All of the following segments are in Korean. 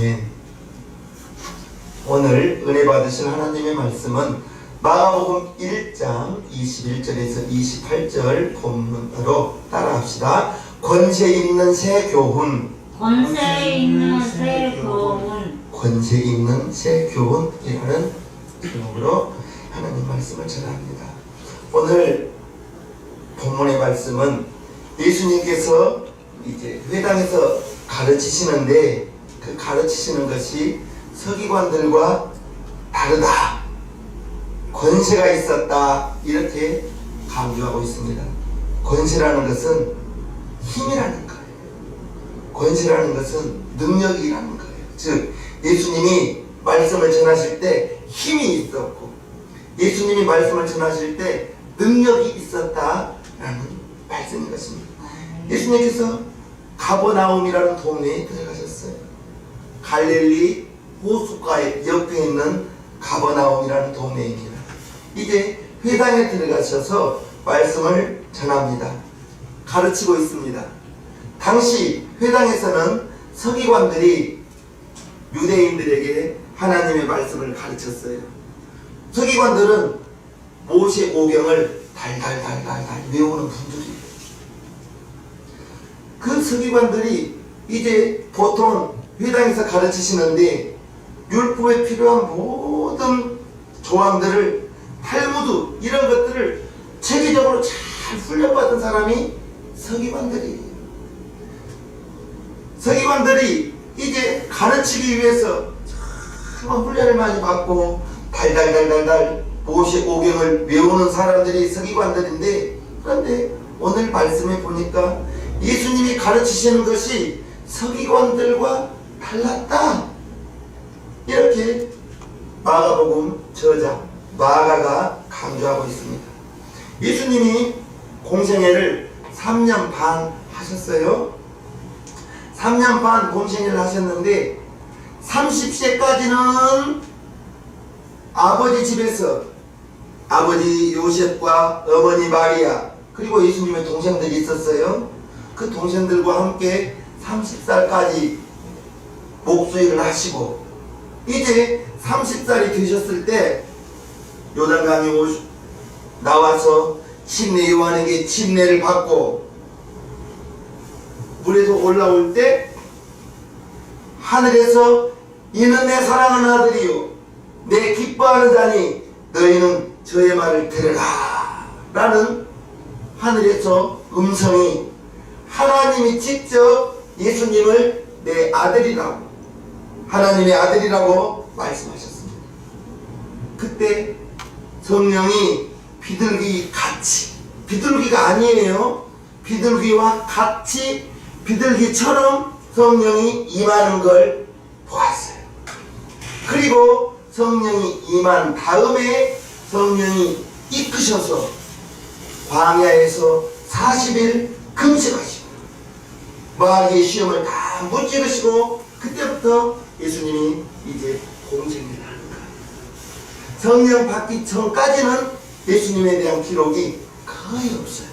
아멘. 오늘 은혜 받으신 하나님의 말씀은 마가복음 1장 21절에서 28절 본문으로 따라합시다. 권세 있는 새 교훈. 권세 있는 새 교훈. 권세 있는 새 교훈이라는 제목으로 하나님 말씀을 전합니다. 오늘 본문의 말씀은 예수님께서 이제 회당에서 가르치시는데 그 가르치시는 것이 서기관들과 다르다, 권세가 있었다, 이렇게 강조하고 있습니다. 권세라는 것은 힘이라는 거예요. 권세라는 것은 능력이라는 거예요. 즉 예수님이 말씀을 전하실 때 힘이 있었고 예수님이 말씀을 전하실 때 능력이 있었다라는 말씀인 것입니다. 예수님께서 가버나움이라는 동네에 들어가셨어요. 갈릴리 호숫가의 옆에 있는 가버나움이라는 동네입니다. 이제 회당에 들어가셔서 말씀을 전합니다. 가르치고 있습니다. 당시 회당에서는 서기관들이 유대인들에게 하나님의 말씀을 가르쳤어요. 서기관들은 모세 오경을 달달달달달 외우는 분들이에요. 그 서기관들이 이제 보통 회당에서 가르치시는데 율법에 필요한 모든 조항들을, 탈무드 이런 것들을 체계적으로 잘 훈련받은 사람이 서기관들이에요. 서기관들이 이제 가르치기 위해서 정말 훈련을 많이 받고 달달달달달 모세 오경을 외우는 사람들이 서기관들인데, 그런데 오늘 말씀에 보니까 예수님이 가르치시는 것이 서기관들과 달랐다, 이렇게 마가복음 저자 마가가 강조하고 있습니다. 예수님이 공생애를 3년 반 하셨어요. 3년 반 공생애를 하셨는데 30세까지는 아버지 집에서 아버지 요셉과 어머니 마리아 그리고 예수님의 동생들이 있었어요. 그 동생들과 함께 30살까지 목수일을 하시고 이제 30살이 되셨을 때 요단강에 나와서 침례 요한에게 침례를 받고 물에서 올라올 때 하늘에서 이는 내 사랑하는 아들이요 내 기뻐하는 자니 너희는 저의 말을 들으라 라는 하늘에서 음성이, 하나님이 직접 예수님을 내 아들이라고, 하나님의 아들이라고 말씀하셨습니다. 그때 성령이 비둘기 같이, 비둘기가 아니에요, 비둘기와 같이 비둘기처럼 성령이 임하는 걸 보았어요. 그리고 성령이 임한 다음에 성령이 이끄셔서 광야에서 40일 금식하시고 마귀의 시험을 다 무찌르시고 그때부터 예수님이 이제 공생애를 하는 거예요. 성령 받기 전까지는 예수님에 대한 기록이 거의 없어요.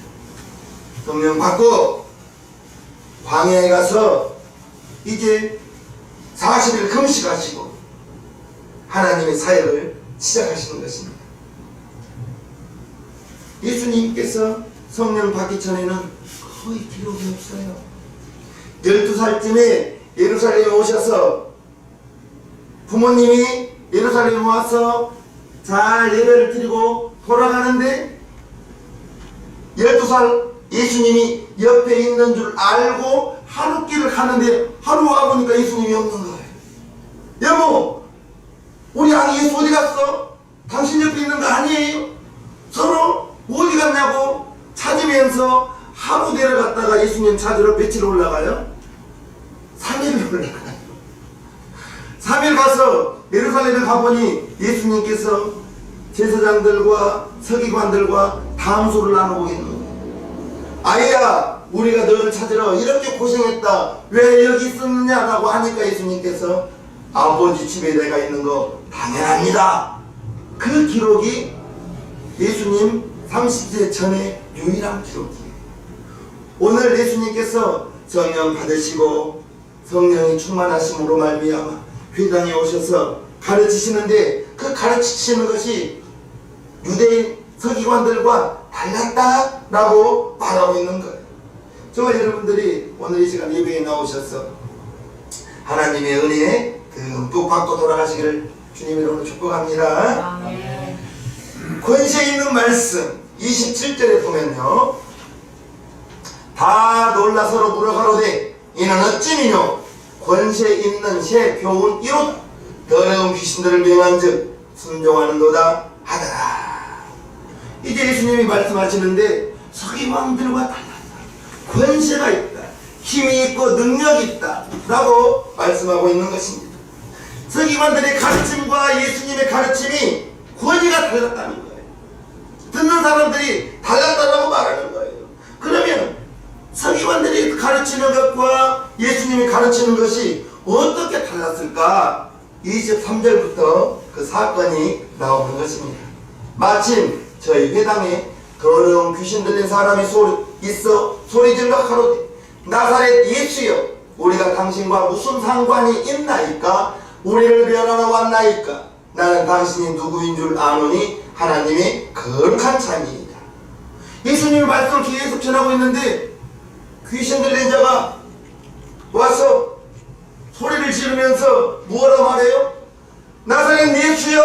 성령 받고 광야에 가서 이제 40일 금식하시고 하나님의 사역을 시작하시는 것입니다. 예수님께서 성령 받기 전에는 거의 기록이 없어요. 12살쯤에 예루살렘에 오셔서 부모님이 예루살렘에 와서 잘 예배를 드리고 돌아가는데 12살 예수님이 옆에 있는 줄 알고 하루길을 가는데 하루 와보니까 예수님이 없는 거예요. 여보, 우리 아기 예수 어디 갔어? 당신 옆에 있는 거 아니에요? 서로 어디 갔냐고 찾으면서 하루 내려갔다가 예수님 찾으러 며칠 올라가요? 3일 올라가요. 3일 가서 예루살렘에 가보니 예수님께서 제사장들과 서기관들과 담소를 나누고 있는 거예요. 아이야, 우리가 너를 찾으러 이렇게 고생했다, 왜 여기 있었느냐라고 하니까 예수님께서 아버지 집에 내가 있는 거 당연합니다. 그 기록이 예수님 30세 전에 유일한 기록이에요. 오늘 예수님께서 성령 받으시고 성령이 충만하심으로 말미암아 회당에 오셔서 가르치시는데 그 가르치시는 것이 유대인 서기관들과 달랐다라고 말하고 있는 거예요. 저와 여러분들이 오늘 이 시간 예배에 나오셔서 하나님의 은혜에 듬뿍 받고 돌아가시기를 주님 이름으로 축복합니다. 아멘. 권세 있는 말씀 27절에 보면요, 다 놀라 서로 물어가로되 이는 어찌미뇨 권세 있는 새 교훈 이로다 더러운 귀신들을 맹한즉 순종하는도다 하더라. 이제 예수님이 말씀하시는데 서기관들과 달랐다, 권세가 있다, 힘이 있고 능력이 있다 라고 말씀하고 있는 것입니다. 서기관들의 가르침과 예수님의 가르침이 권위가 달랐다는 거예요. 듣는 사람들이 달랐다라고 말하는 거예요. 그러면 서기관들이 가르치는 것과 예수님이 가르치는 것이 어떻게 달랐을까? 23절부터 그 사건이 나오는 것입니다. 마침 저희 회당에 더러운 귀신 들린 사람이 있어 소리질러 가로되 나사렛 예수여 우리가 당신과 무슨 상관이 있나이까? 우리를 멸하러 왔나이까? 나는 당신이 누구인 줄 아노니 하나님의 거룩한 자니이다. 예수님의 말씀을 계속 전하고 있는데 귀신 들린 자가 와서 소리를 지르면서 뭐라 말해요? 나사렛 예수여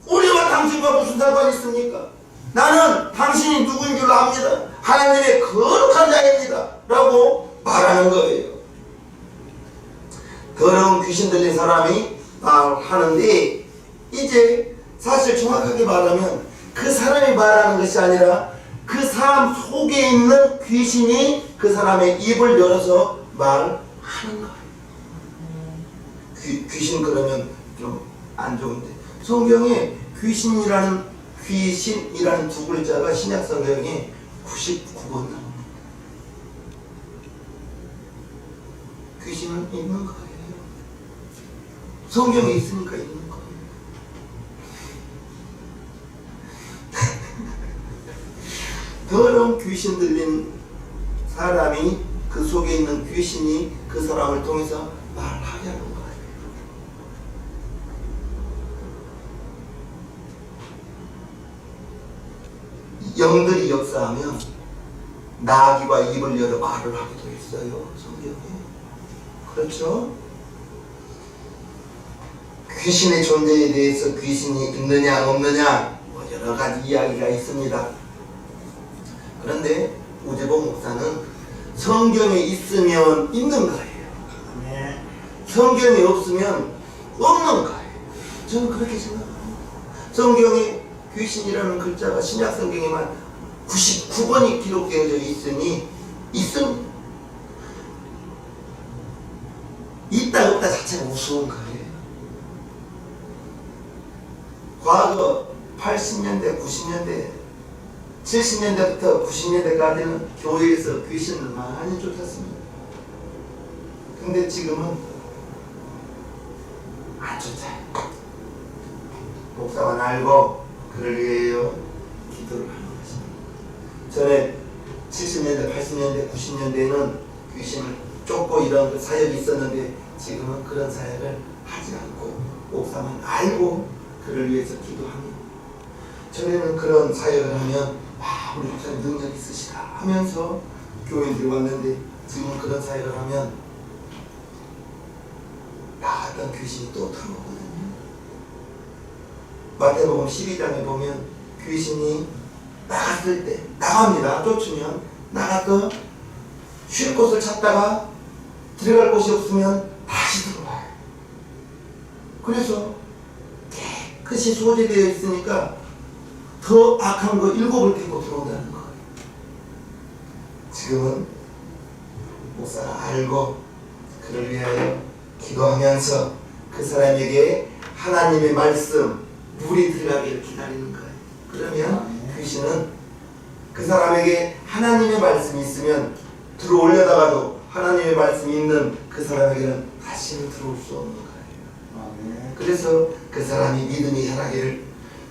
우리와 당신과 무슨 상관이 있습니까? 나는 당신이 누구인 줄 압니다. 하나님의 거룩한 자입니다 라고 말하는 거예요. 더러운 귀신 들린 사람이 말하는데 이제 사실 정확하게 말하면 그 사람이 말하는 것이 아니라 그 사람 속에 있는 귀신이 그 사람의 입을 열어서 말하는 거예요. 귀신 그러면 좀 안 좋은데 성경에 귀신이라는 두 글자가 신약 성경에 99번 나옵니다. 귀신은 있는 거예요. 성경에 있으니까 있는 거예요. 더러운 귀신 들린 사람이 그 속에 있는 귀신이 그 사람을 통해서 말하게 하는 거예요. 영들이 역사하면 나귀가 입을 열어 말을 하기도 했어요. 성경에. 그렇죠? 귀신의 존재에 대해서 귀신이 있느냐 없느냐 뭐 여러 가지 이야기가 있습니다. 그런데 우재봉 목사는 성경에 있으면 있는 거예요. 성경에 없으면 없는 거예요. 저는 그렇게 생각합니다. 성경에 귀신이라는 글자가 신약 성경에만 99번이 기록되어져 있으니 있습니다. 있다 없다 자체가 우스운 거예요. 과거 80년대, 90년대, 70년대부터 90년대까지는 교회에서 귀신을 많이 쫓았습니다. 근데 지금은 안 쫓아요. 목사만 알고 그를 위하여 기도를 하는 것입니다. 전에 70년대, 80년대, 90년대에는 귀신을 쫓고 이런 그 사역이 있었는데 지금은 그런 사역을 하지 않고 목사만 알고 그를 위해서 기도합니다. 전에는 그런 사역을 하면 우리 목사님 능력 있으시다 하면서 교인들이 왔는데 지금은 그런 사역을 하면 나갔던 귀신이 또 들어오거든요. 마태복음 12장에 보면 귀신이 나갔을 때 나갑니다. 쫓으면 나가서 쉴 곳을 찾다가 들어갈 곳이 없으면 다시 들어와요. 그래서 깨끗이 소재되어 있으니까 더 악한 거 7을 데리고 들어온다는 거예요. 지금은 목사가 알고 그를 위하여 기도하면서 그 사람에게 하나님의 말씀 물이 들어가기를 기다리는 거예요. 그러면 귀신은 그 사람에게 하나님의 말씀이 있으면 들어올려다가도 하나님의 말씀이 있는 그 사람에게는 다시는 들어올 수 없는 거예요. 그래서 그 사람이 믿음이 자라기를,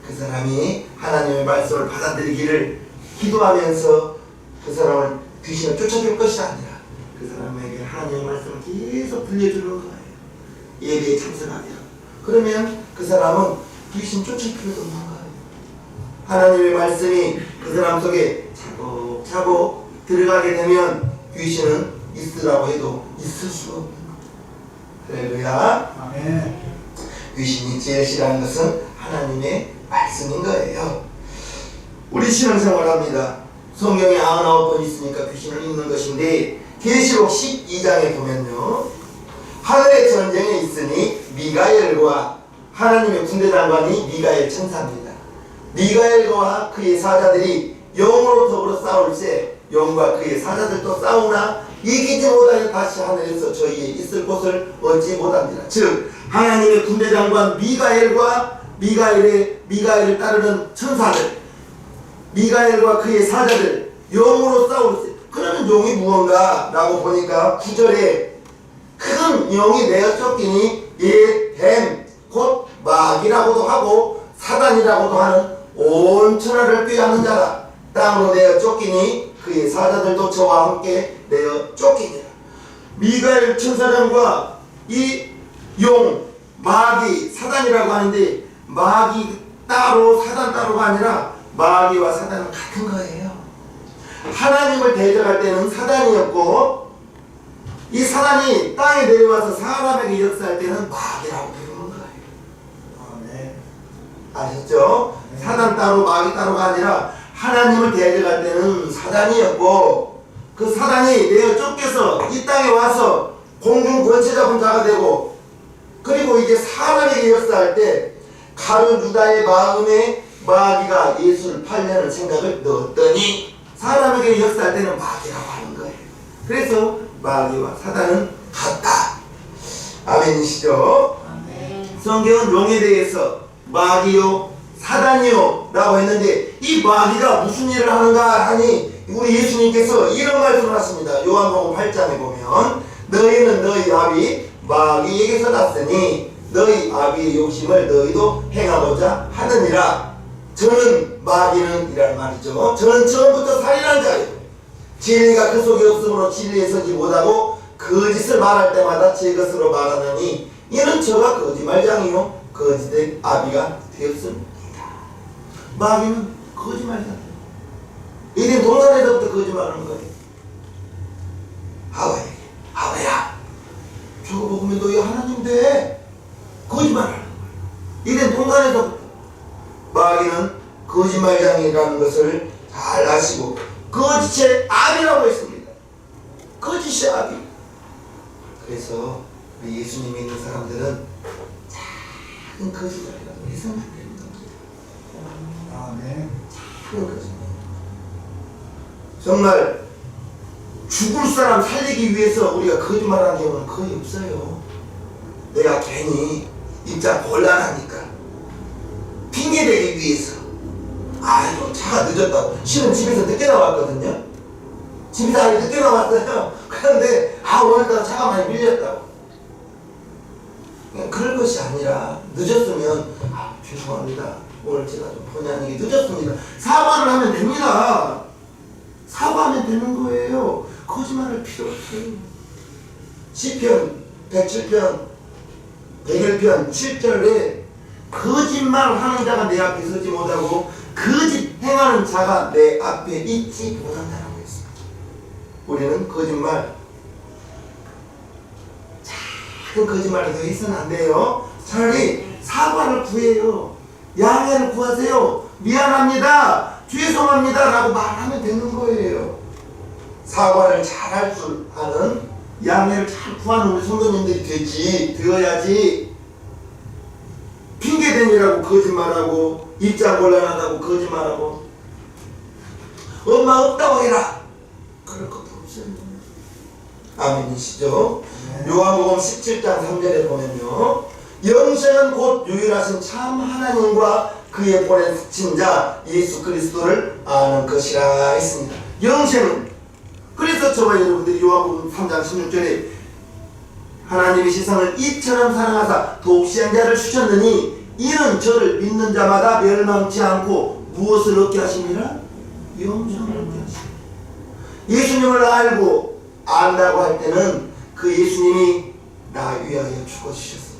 그 사람이 하나님의 말씀을 받아들이기를 기도하면서 그 사람을 귀신을 쫓아줄 것이 아니라 그 그 사람에게 하나님의 말씀을 계속 들려주는 거예요. 예배에 참석하게 하고. 그러면 그 사람은 귀신 쫓을 필요도 없는 거예요. 하나님의 말씀이 그 사람 속에 차곡차곡 들어가게 되면 귀신은 있으라고 해도 있을 수가 없는 거예요. 할렐루야. 아멘. 귀신이 제일 싫어하는 것은 하나님의 말씀인 거예요. 우리 신앙생활 합니다. 성경에 99번 있으니까 귀신을 읽는 것인데 계시록 12장에 보면요, 하늘의 전쟁에 있으니 미가엘과 하나님의 군대 장관이 미가엘 천사입니다. 미가엘과 그의 사자들이 영으로 더불어 싸울 때 영과 그의 사자들도 싸우나 이기지 못하여 다시 하늘에서 저희의 있을 곳을 얻지 못합니다. 즉 하나님의 군대 장관 미가엘과 미가엘을 따르는 천사들, 미가엘과 그의 사자들 영으로 싸울 때, 그러면 영이 무언가 라고 보니까 9절에 큰 영이 내어 쫓기니 이 뱀 곧 마귀라고도 하고 사단이라고도 하는 온 천하를 꾀하는 자라. 땅으로 내어 쫓기니 그의 사자들도 저와 함께 내어 쫓기니라. 미가엘 천사장과 이 용, 마귀, 사단이라고 하는데 마귀 따로 사단 따로가 아니라 마귀와 사단은 같은 거예요. 하나님을 대적할 때는 사단이었고 이 사단이 땅에 내려와서 사람에게 역사할 때는 마귀라고 부르는 거예요. 아멘. 아셨죠? 사단 따로 마귀 따로가 아니라 하나님을 대적할 때는 사단이었고 그 사단이 내어 쫓겨서 이 땅에 와서 공중 권세 잡은 자가 되고 그리고 이제 사람에게 역사할 때 가룟 유다의 마음에 마귀가 예수를 팔려는 생각을 넣었더니 사람에게 역사할 때는 마귀라고 하는 거예요. 그래서 마귀와 사단은 같다. 아멘이시죠? 아멘. 성경은 용에 대해서 마귀요 사단이요 라고 했는데 이 마귀가 무슨 일을 하는가 하니 우리 예수님께서 이런 말씀을 하십니다. 요한복음 8장에 보면 너희는 너희 아비 마귀에게서 났으니 너희 아비의 욕심을 너희도 행하고자 하느니라. 저는 마귀는 이란 말이죠. 저는 처음부터 살인한 자예요. 진리가 그 속에 없으므로 진리에 서지 못하고 거짓을 말할 때마다 제 것으로 말하느니 이는 저가 거짓말장이요 거짓의 아비가 되었습니다. 마귀는 거짓말이다. 이젠 동산에서부터 거짓말하는 거예요. 하와야 저거 먹으면 너희 하나님 돼. 거짓말하는 거예요. 이젠 동산에서부터. 마귀는 거짓말장이라는 것을 잘 아시고 거짓의 아비라고 했습니다. 거짓의 아비. 그래서 우리 예수님 믿는 사람들은 작은 거짓말이라고 해서는 안 되는 겁니다. 아멘. 작은 거짓말. 정말 죽을 사람 살리기 위해서 우리가 거짓말하는 경우는 거의 없어요. 내가 괜히 입장 곤란하니까 핑계대기 위해서 아이고 차가 늦었다고. 실은 집에서 늦게 나왔거든요. 집에서 아니 늦게 나왔어요. 그런데 오늘따라 차가 많이 밀렸다고. 그럴 것이 아니라 늦었으면 죄송합니다. 오늘 제가 좀 본의 아니게 늦었습니다. 사과를 하면 됩니다. 사과하면 되는 거예요. 거짓말할 필요 없어요. 시편 107편 101편 7절에 거짓말하는 자가 내 앞에 서지 못하고 거짓 행하는 자가 내 앞에 있지 못한다라고 했습니다. 우리는 거짓말 작은 거짓말도 해서는 안 돼요. 차라리 사과를 구해요. 양해를 구하세요. 미안합니다. 죄송합니다 라고 말하면 되는 거예요. 사과를 잘할 줄 아는 양해를 잘 구하는 우리 성도님들이 되어야지 핑계대니라고 거짓말하고 입장 곤란하다고 거짓말하고 엄마 없다고 해라 그럴 것도 없어요. 아멘이시죠? 요한복음 17장 3절에 보면요 영생은 곧 유일하신 참 하나님과 그의 보낸 친자 예수 그리스도를 아는 것이라 했습니다. 영생은 그래서 저와 여러분들이 요한복음 3장 16절에 하나님이 세상을 이처럼 사랑하사 독생한 자를 주셨느니 이는 저를 믿는 자마다 멸망치 않고 무엇을 얻게 하심이라? 영생을 얻게 하십니다. 예수님을 알고 안다고 할 때는 그 예수님이 나 위하여 죽어주셨습니다.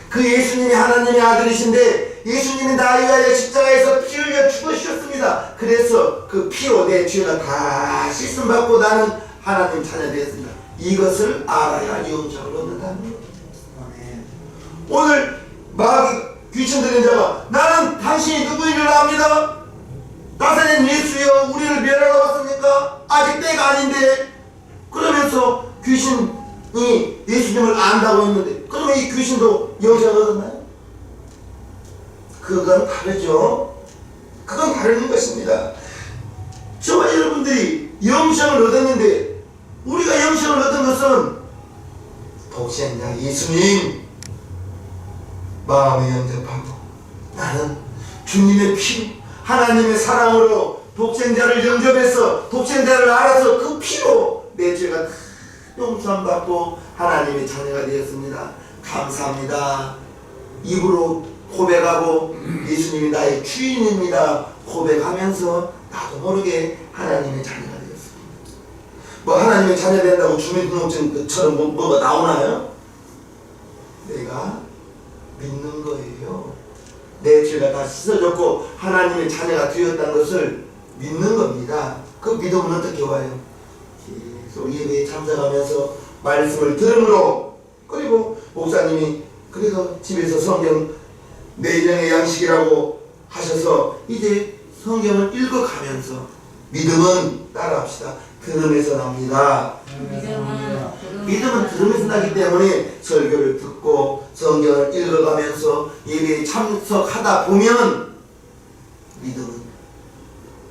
그 예수님이 하나님의 아들이신데 예수님이 나 위하여 십자가에서 피 흘려 죽으셨습니다. 그래서 그 피로 내 죄가 다 씻음받고 나는 하나님 자녀 되었습니다. 이것을 알아야 영생을 얻는다는 거예요. 아멘. 오늘 마귀 귀신 들린 자가 나는 당신이 누구인지를 압니다. 나사렛 예수여 우리를 멸하러 왔습니까? 아직 때가 아닌데. 그러면서 귀신이 예수님을 안다고 했는데 그러면 이 귀신도 영생을 얻었나요? 그건 다르죠. 그건 다른 것입니다. 저와 여러분들이 영생을 얻었는데 우리가 영생을 얻은 것은 독생자 예수님 마음에 영접하고 나는 주님의 피로 하나님의 사랑으로 독생자를 영접해서 독생자를 알아서 그 피로 내 죄가 다 용서받고 하나님의 자녀가 되었습니다. 감사합니다. 입으로 고백하고 예수님이 나의 주인입니다 고백하면서 나도 모르게 하나님의 자녀가 되었습니다. 뭐 하나님의 자녀 된다고 주민등록증처럼 뭐가 나오나요? 내가 믿는 거예요. 내 죄가 다 씻어졌고 하나님의 자녀가 되었다는 것을 믿는 겁니다. 그 믿음은 어떻게 와요? 계속 예배에 참석하면서 말씀을 들음으로 그리고 목사님이 그래서 집에서 성경 내일의 양식이라고 하셔서 이제 성경을 읽어가면서 믿음은 따라합시다. 들음에서 납니다. 믿음은 들으면서 나기 때문에 설교를 듣고 성경을 읽어가면서 예배에 참석하다 보면 믿음은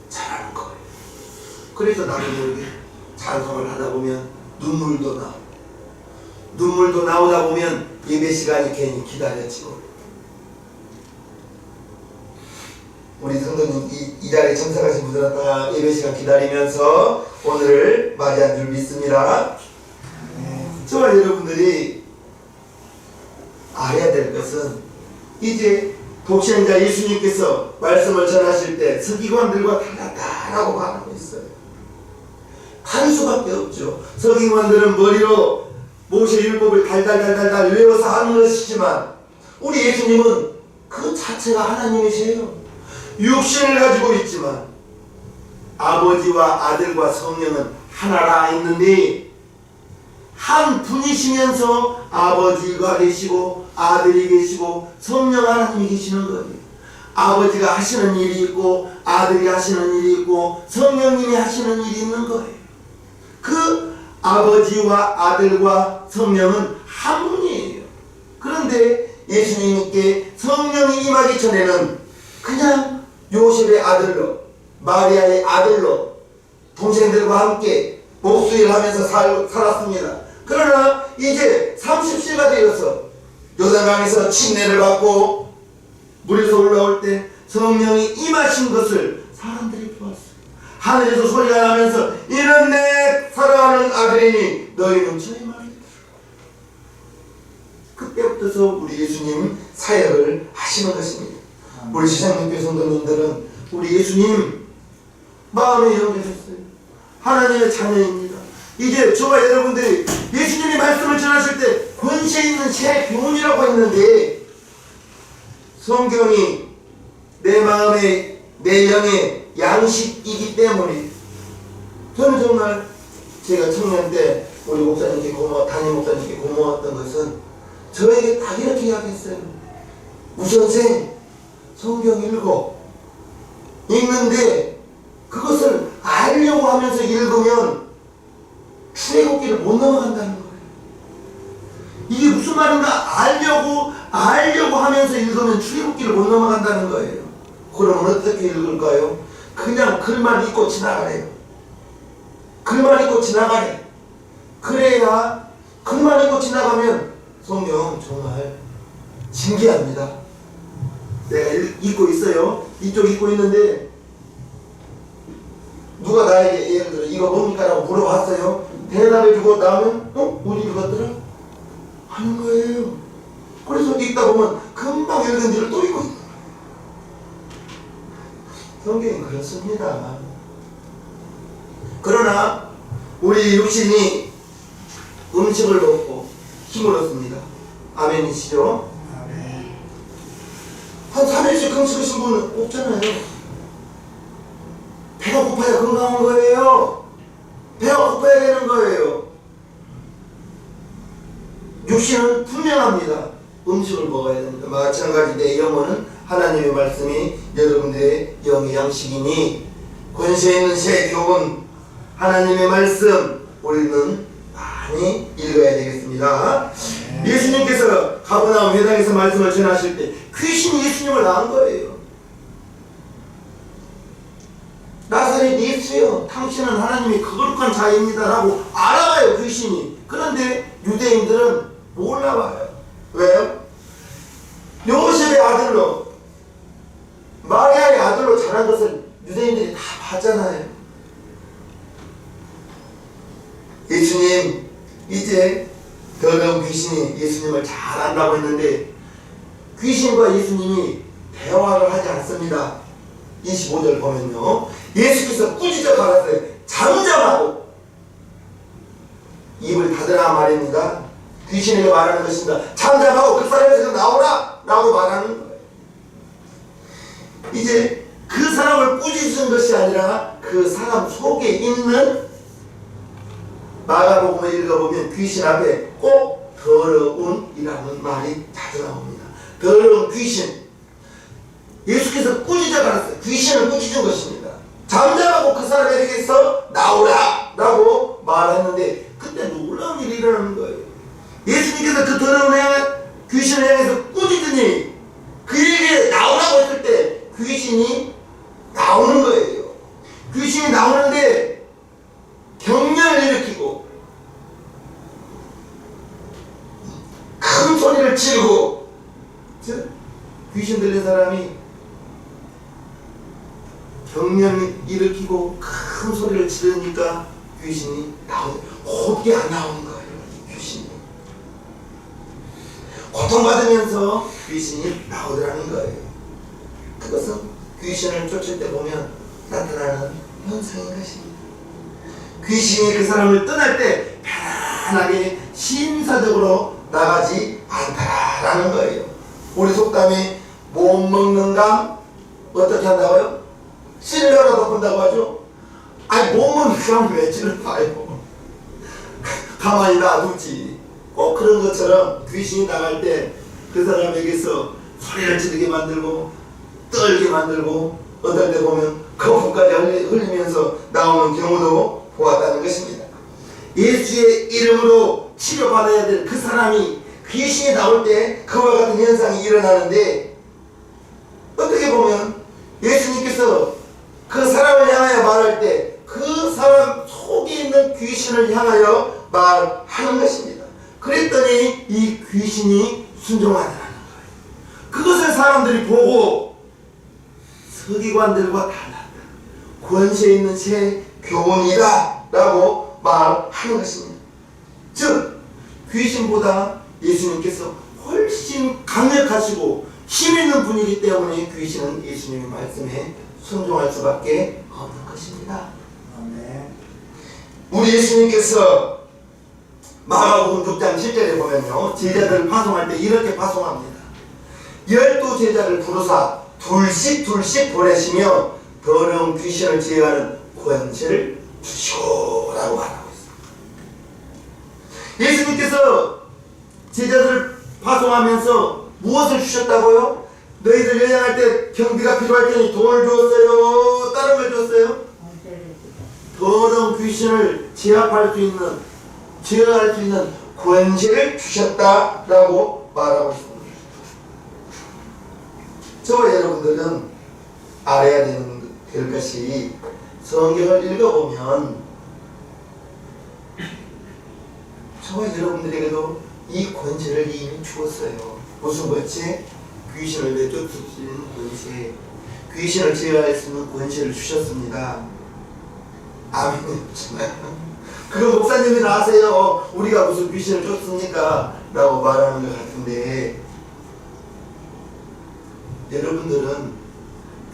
자라는 거예요. 그래서 나도 모르게 찬송을 하다 보면 눈물도 나오다 보면 예배 시간이 괜히 기다려지고 우리 성도님 이 자리에 참석하신 분들은 다 예배 시간 기다리면서 오늘을 맞이한 줄 믿습니다. 저와 여러분들이 알아야 될 것은 이제 독생자 예수님께서 말씀을 전하실 때 서기관들과 달랐다라고 말하고 있어요. 다를 수밖에 없죠. 서기관들은 머리로 모세 율법을 달달달달달 외워서 하는 것이지만 우리 예수님은 그 자체가 하나님이세요. 육신을 가지고 있지만 아버지와 아들과 성령은 하나라 했는데 한 분이시면서 아버지가 계시고 아들이 계시고 성령 하나님이 계시는 거예요. 아버지가 하시는 일이 있고 아들이 하시는 일이 있고 성령님이 하시는 일이 있는 거예요. 그 아버지와 아들과 성령은 한 분이에요. 그런데 예수님께 성령이 임하기 전에는 그냥 요셉의 아들로 마리아의 아들로 동생들과 함께 목수일 하면서 살았습니다. 그러나 이제 30세가 되어서 요단강에서 침례를 받고 물에서 올라올 때 성령이 임하신 것을 사람들이 보았어요. 하늘에서 소리가 나면서 이는 내 사랑하는 아들이니 너희는 저의 말을 들으라. 그때부터 우리 예수님 사역을 하시는 것입니다. 우리 시장님교 성도님들은 우리 예수님 마음에 영접했어요. 하나님의 자녀입니다. 이제 저와 여러분들이 예수님이 말씀을 전하실 때 권세 있는 새 교훈이라고 했는데 성경이 내 마음의 내 영의 양식이기 때문에 저는 정말 제가 청년 때 우리 목사님께 담임 목사님께 고마웠던 것은 저에게 딱 이렇게 이야기했어요. 우선생 성경 읽는데 그것을 알려고 하면서 읽으면 출애굽기를 못 넘어간다는 거예요. 이게 무슨 말인가 알려고 하면서 읽으면 출애굽기를 못 넘어간다는 거예요. 그러면 어떻게 읽을까요? 그냥 글만 읽고 지나가래요. 글만 읽고 지나가래. 그래야 글만 읽고 지나가면 성경 정말 신기합니다. 내가 읽고 있어요. 이쪽 읽고 있는데 누가 나에게 예를 들어 이거 뭡니까? 라고 물어봤어요. 대답해주고 나오면 어디 읽었더라? 하는 거예요. 그래서 읽다 보면 금방 읽은 지를 또 읽고 있는 거예요. 성경이 그렇습니다. 그러나 우리 육신이 음식을 먹고 힘을 얻습니다. 아멘이시죠? 아멘. 한 3일씩 금식하신 분 없잖아요. 배가 고파야 건강한 거예요. 배가 고파야 되는 거예요. 육신은 분명합니다. 음식을 먹어야 됩니다. 마찬가지 내 영혼은 하나님의 말씀이 여러분들의 영의 양식이니 권세 있는 새 교훈 하나님의 말씀 우리는 많이 읽어야 되겠습니다. 예수님께서 가버나움 회당에서 말씀을 전하실 때 귀신이 예수님을 낳은 거예요. 나사렛 예수여 당신은 하나님의 거룩한 자입니다 라고 알아봐요 귀신이. 그런데 유대인들은 몰라봐요. 왜요? 요셉의 아들로 마리아의 아들로 자란 것을 유대인들이 다 봤잖아요. 예수님 이제 더러운 귀신이 예수님을 잘 안다고 했는데 귀신과 예수님이 대화를 하지 않습니다. 25절 보면요 예수께서 꾸짖어 가라사대 잠잠하고 입을 닫으라 말입니다. 귀신에게 말하는 것입니다. 잠잠하고 그 사람에서 나오라 라고 말하는 거예요. 이제 그 사람을 꾸짖은 것이 아니라 그 사람 속에 있는 마가복음을 읽어보면 귀신 앞에 꼭 더러운이라는 말이 자주 나옵니다. 더러운 귀신. 예수께서 꾸짖어 가랐어요. 귀신을 꾸짖은 것입니다. 잠잠하고 그 사람에게서 나오라 라고 말했는데 그때 놀라운 일이 일어나는 거예요. 예수님께서 그 더러운 귀신을 향해서 꾸짖으니 그에게 나오라고 했을 때 귀신이 나오는 거예요. 귀신이 나오는데 경련을 일으키고 큰 소리를 치고 즉 귀신 들린 사람이 경련을 일으키고 큰 소리를 지르니까 귀신이 곱게 안 나오는 거예요. 귀신이 고통받으면서 귀신이 나오더라는 거예요. 그것은 귀신을 쫓을 때 보면 나타나는 현상인 것입니다. 귀신이 그 사람을 떠날 때 편안하게 심사적으로 나가지 않다라는 거예요. 우리 속담에 못 먹는 감 어떻게 한다고요? 찔러라 덮은다고 하죠. 아니 못 먹는 감을 왜 찔러봐요? 가만히 놔두지. 그런 것처럼 귀신이 나갈 때 그 사람에게서 소리를 지르게 만들고 떨게 만들고 어떨 때 보면 거품까지 흘리면서 나오는 경우도 보았다는 것입니다. 예수의 이름으로 치료받아야 될 그 사람이 귀신이 나올 때 그와 같은 현상이 일어나는데 어떻게 보면 예수님께서 그 사람을 향하여 말할 때 그 사람 속에 있는 귀신을 향하여 말하는 것입니다. 그랬더니 이 귀신이 순종하더라는 거예요. 그것을 사람들이 보고 서기관들과 달랐다. 권세 있는 새 교훈이다 라고 말하는 것입니다. 즉 귀신보다 예수님께서 훨씬 강력하시고 힘 있는 분이기 때문에 귀신은 예수님의 말씀에 순종할 수밖에 없는 것입니다. 아멘. 우리 예수님께서 마가복음 6장 7절에 보면요 제자들을 파송할 때 이렇게 파송합니다. 12제자를 부르사 둘씩 보내시며 더러운 귀신을 제어하는 권세를 주시오라고 말하고 있습니다. 예수님께서 제자들을 파송하면서 무엇을 주셨다고요? 너희들 여행할 때 경비가 필요할 테니 돈을 주었어요? 다른 걸 주었어요? 더러운 귀신을 제어할 수 있는 권세를 주셨다라고 말하고 있습니다. 저와 여러분들은 알아야 될 것이 성경을 읽어보면 저와 여러분들에게도 이 권세를 이미 주었어요. 무슨 권세? 귀신을 내쫓을 수 있는 권세, 귀신을 제어할 수 있는 권세를 주셨습니다. 아멘이잖아요. 그거 목사님이 나세요. 우리가 무슨 귀신을 쫓습니까? 라고 말하는 것 같은데 여러분들은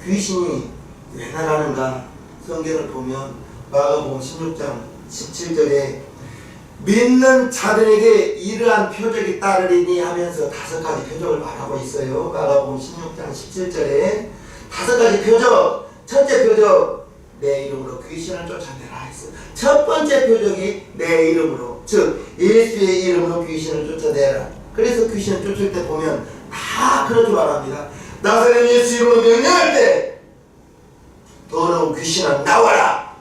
귀신이 왜 나가는가? 성경을 보면 마가복음 16장 17절에 믿는 자들에게 이러한 표적이 따르리니 하면서 5가지 표적을 말하고 있어요. 마가복음 16장 17절에 5가지 표적. 첫째 표적, 내 이름으로 귀신을 쫓아내라 했어요. 첫 번째 표적이 내 이름으로, 즉 예수의 이름으로 귀신을 쫓아내라. 그래서 귀신을 쫓을 때 보면 다 그럴 줄 알합니다. 나사렛 예수 이름으로 명령할 때 더러운 귀신아 나와라,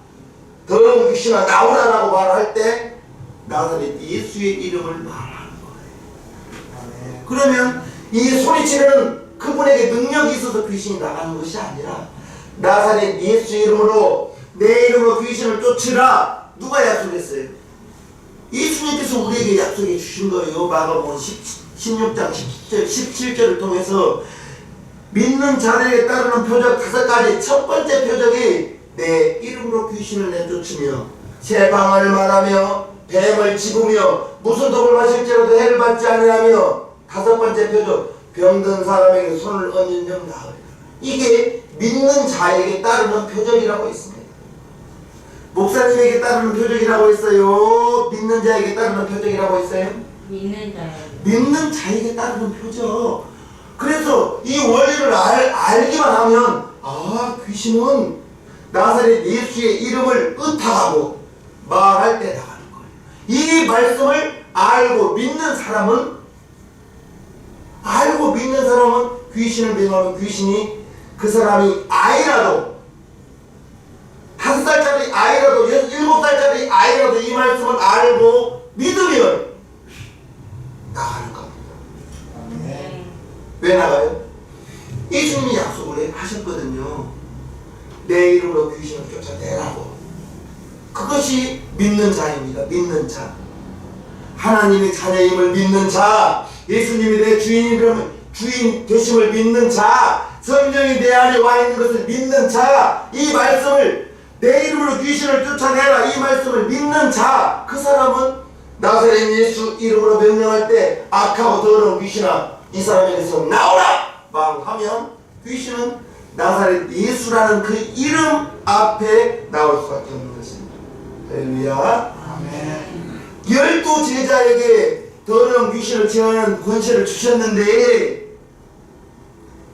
더러운 귀신아 나오라라고 말할 때 나사렛 예수의 이름을 말하는 거예요. 그러면 이 소리치는 그분에게 능력이 있어서 귀신이 나가는 것이 아니라 나사렛 예수 이름으로, 내 이름으로 귀신을 쫓으라. 누가 약속했어요? 예수님께서 우리에게 약속해 주신 거예요. 마가복음 16장 17절을 통해서 믿는 자들에게 따르는 표적 5가지. 첫 번째 표적이 내 이름으로 귀신을 내쫓으며 새 방언을 말하며 뱀을 집으며 무슨 독을 마실지라도 해를 받지 아니하며, 5번째 표적 병든 사람에게 손을 얹은 적 나으리라. 이게 믿는 자에게 따르는 표적이라고 했습니다. 목사님에게 따르는 표적이라고 했어요? 믿는 자에게 따르는 표적이라고 했어요? 믿는 자예요. 믿는 자에게 따르는 표적. 그래서 이 원리를 알기만 하면 귀신은 나사렛 예수의 이름을 의탁하고 말할 때 나가는 거예요. 이 말씀을 알고 믿는 사람은 귀신을 명하면 귀신이 그 사람이 아이라도 5살짜리 아이라도 7살짜리 아이라도 이 말씀을 알고 믿으면 나가는 겁니다. 네. 왜 나가요? 예수님이 약속을 하셨거든요. 내 이름으로 귀신을 쫓아내라고. 그것이 믿는 자입니다. 믿는 자. 하나님의 자녀임을 믿는 자, 예수님이 내 주인 되심을 믿는 자, 성령이 내 안에 와 있는 것을 믿는 자, 이 말씀을 내 이름으로 귀신을 쫓아내라, 이 말씀을 믿는 자, 그 사람은 나사렛 예수 이름으로 명령할 때 악하고 더러운 귀신아 이 사람에게서 나오라 말하면 귀신은 나사렛 예수라는 그 이름 앞에 나올 수밖에 없는 것입니다. 할렐루야. 아멘. 12 제자에게 더러운 귀신을 제어하는 권세를 주셨는데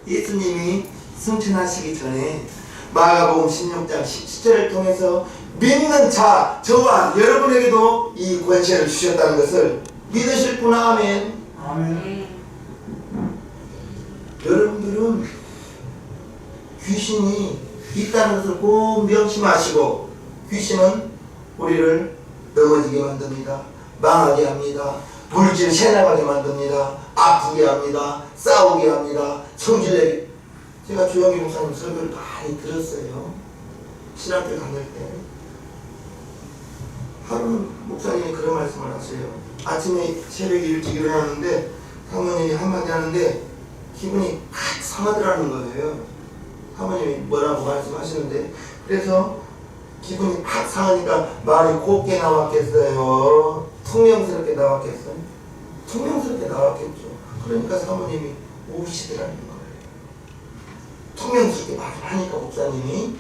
예수님이 승천하시기 전에 마가복음 16장 17절을 통해서 믿는 자, 저와 여러분에게도 이 권세를 주셨다는 것을 믿으실 분. 아멘. 아멘. 여러분들은 귀신이 있다는 것을 꼭 명심하시고, 귀신은 우리를 넘어지게 만듭니다. 망하게 합니다. 물질 새나가게 만듭니다. 아프게 합니다. 싸우게 합니다. 성질내게. 제가 조영기 목사님 설교를 많이 들었어요. 신학교 다닐 때. 하루 목사님이 그런 말씀을 하세요. 아침에 새벽에 일찍 일어나는데 사모님이 한마디 하는데 기분이 확 상하더라는 거예요. 사모님이 뭐라고 말씀하시는데, 그래서 기분이 확 상하니까 말이 곱게 나왔겠어요? 퉁명스럽게 나왔겠어요? 퉁명스럽게 나왔겠죠. 그러니까 사모님이 우시더라는 거예요. 퉁명스럽게 말을 하니까 목사님이,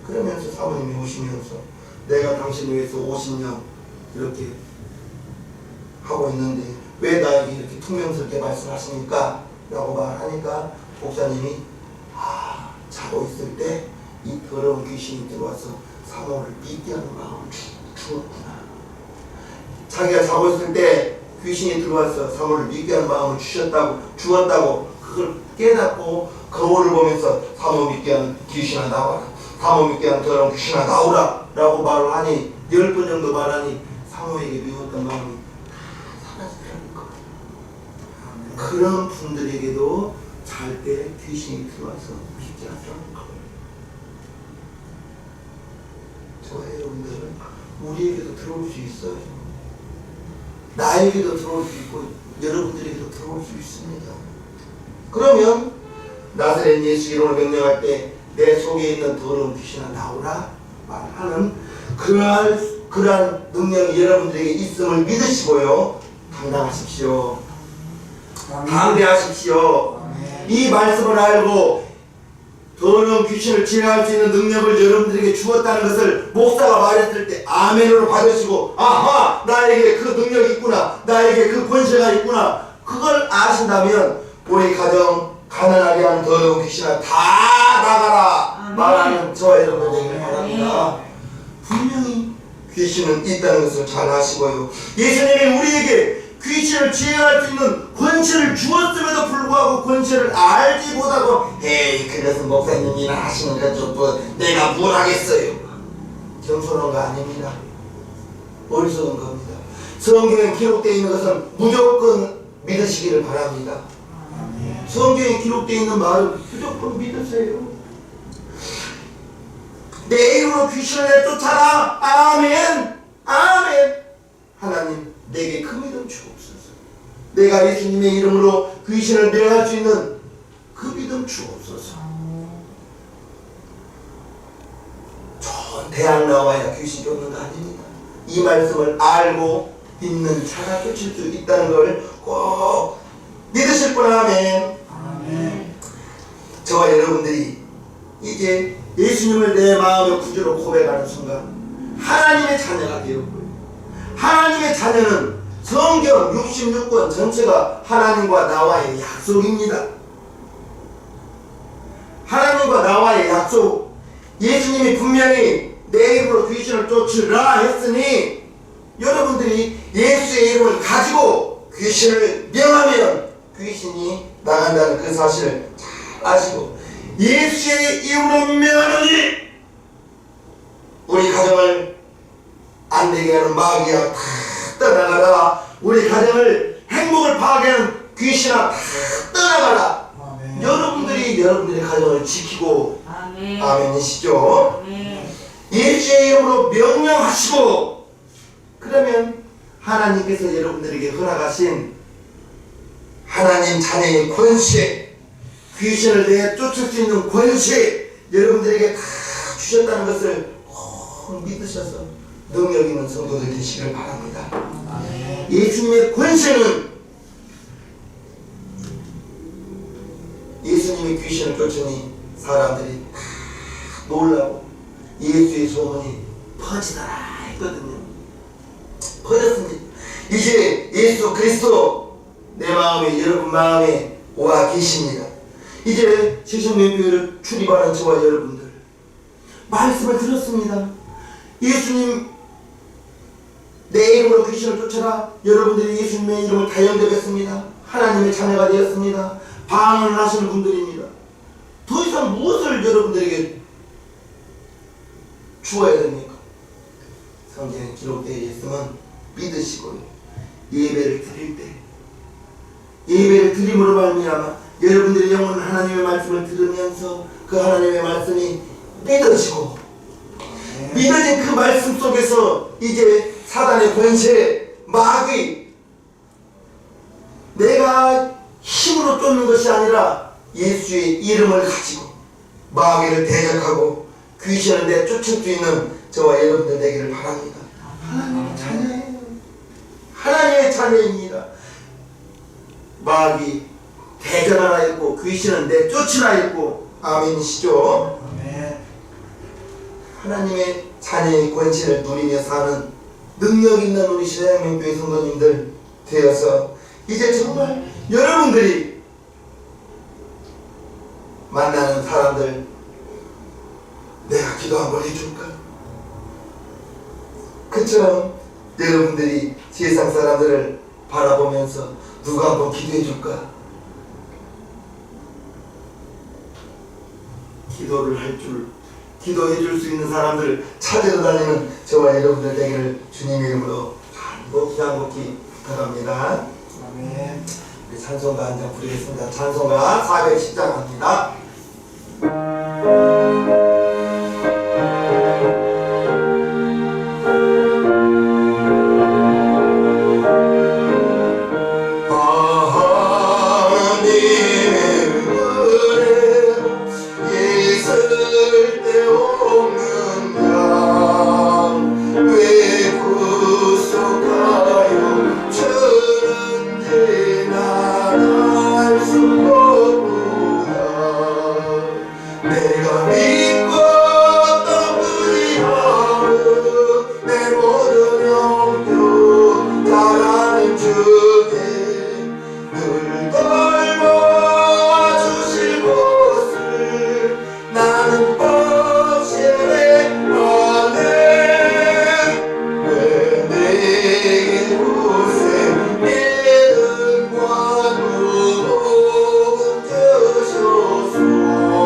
그러면서 사모님이 오시면서 내가 당신 위해서 50년 이렇게 하고 있는데 왜 나에게 이렇게 퉁명스럽게 말씀하십니까? 라고 말하니까 목사님이 자고 있을 때 이 더러운 귀신이 들어와서 사모를 믿게 하는 마음을 주었구나. 자기가 자고 있을 때 귀신이 들어와서 사모를 믿게 하는 마음을 주었다고 그걸 깨닫고 거울을 보면서 사모 믿게 하는 귀신아 나와라, 사모 믿게 하는 더러운 귀신아 나오라 라고 말을 하니 10번 정도 말하니 사모에게 미웠던 마음이 다 사라지더라는 거예요. 그런 분들에게도 잘 때 귀신이 들어와서 믿게 하더라는 거예요. 저와 여러분들은 우리에게도 들어올 수 있어요. 나에게도 들어올 수 있고 여러분들에게도 들어올 수 있습니다. 그러면 나사렛 예수 이름으로 명령할 때 내 속에 있는 더러운 귀신아 나오라 말하는 그러한 능력이 여러분들에게 있음을 믿으시고요, 당당하십시오. 아멘. 담대하십시오. 아멘. 이 말씀을 알고 더러운 귀신을 제어할 수 있는 능력을 여러분들에게 주었다는 것을 목사가 말했을 때 아멘으로 받으시고, 아하, 나에게 그 능력이 있구나, 나에게 그 권세가 있구나, 그걸 아신다면 우리 가정 가난하게 하는 더러운 귀신아 다 나가라 아멘. 말하는 저와 여러분 되길 바랍니다. 분명히 귀신은 있다는 것을 잘 아시고요. 예수님이 우리에게 귀신을 제어할 수 있는 권세를 주었음에도 불구하고 권세를 알지 못하고, 에이 그것은 목사님이나 하시는 것좀 내가 뭘 하겠어요. 겸손한 거 아닙니다. 어리석은 겁니다. 성경에 기록되어 있는 것은 무조건 믿으시기를 바랍니다. 성경에 기록되어 있는 말은 무조건 믿으세요. 내 이름으로 귀신을 내쫓아라. 아멘. 아멘. 하나님 내게 그 믿음 주옵소서. 내가 예수님의 이름으로 귀신을 내어할 수 있는 그 믿음 주옵소서. 좋은 대학 나와야 귀신 쫓는 거 아닙니다. 이 말씀을 알고 믿는 자가 쫓을 수 있다는 걸 꼭 믿으실 분. 아멘. 아멘. 저와 여러분들이 이제 예수님을 내 마음의 구주로 고백하는 순간 하나님의 자녀가 되었고요. 하나님의 자녀는 성경 66권 전체가 하나님과 나와의 약속입니다. 하나님과 나와의 약속. 예수님이 분명히 내 이름으로 귀신을 쫓으라 했으니 여러분들이 예수의 이름을 가지고 귀신을 명하면 귀신이 나간다는 그 사실을 잘 아시고, 예수의 이름으로 명하노니 우리 가정을 안 되게 하는 마귀야 다 떠나가라. 우리 가정을 행복을 파괴하는 귀신아 다 떠나가라. 아멘. 여러분들이 여러분들의 가정을 지키고, 아멘. 아멘이시죠? 아멘. 예수의 이름으로 명령하시고, 그러면 하나님께서 여러분들에게 허락하신 하나님 자녀의 권세, 귀신을 내쫓을 수 있는 권세 여러분들에게 다 주셨다는 것을 꼭 믿으셔서 능력 있는 성도들 되시길 바랍니다. 아멘. 예수님의 권세는, 예수님이 귀신을 쫓으니 사람들이 다 놀라고 예수의 소문이 퍼지더라 했거든요. 퍼졌습니다. 이제 예수 그리스도 내 마음에, 여러분 마음에 와 계십니다. 이제 세상명교회를 출입하는 저와 여러분들 말씀을 들었습니다. 예수님 내 이름으로 귀신을 쫓아라. 여러분들이 예수님의 이름을 다 영접했습니다. 하나님의 자녀가 되었습니다. 방언을 하시는 분들입니다. 더 이상 무엇을 여러분들에게 주어야 됩니까? 성경에 기록되어 있으면 믿으시고요. 예배를 드릴 때, 예배를 드림으로 말미암아 여러분들의 영혼은 하나님의 말씀을 들으면서 그 하나님의 말씀이 믿어지고, 믿어진 그 말씀 속에서 이제 사단의 권세, 마귀, 내가 힘으로 쫓는 것이 아니라 예수의 이름을 가지고 마귀를 대적하고 귀신을 내쫓을 수 있는 저와 여러분들 되기를 바랍니다. 하나님의 자녀예요. 하나님의 자녀입니다. 마귀 대전하라 했고 귀신은 내쫓으라 했고, 아멘이시죠? 아멘. 하나님의 자녀의 권세를 누리며 사는 능력 있는 우리 신앙명교회 성도님들 되어서 이제 정말 여러분들이 만나는 사람들 내가 기도 한번 해줄까? 그처럼 여러분들이 세상 사람들을 바라보면서 누가 한번 기도해줄까? 기도해줄 수 있는 사람들을 찾으러 다니는 저와 여러분들 되기를 주님의 이름으로 간곡히 부탁합니다. 아멘. 우리 찬송가 한 장 부르겠습니다. 찬송가 410장 합니다.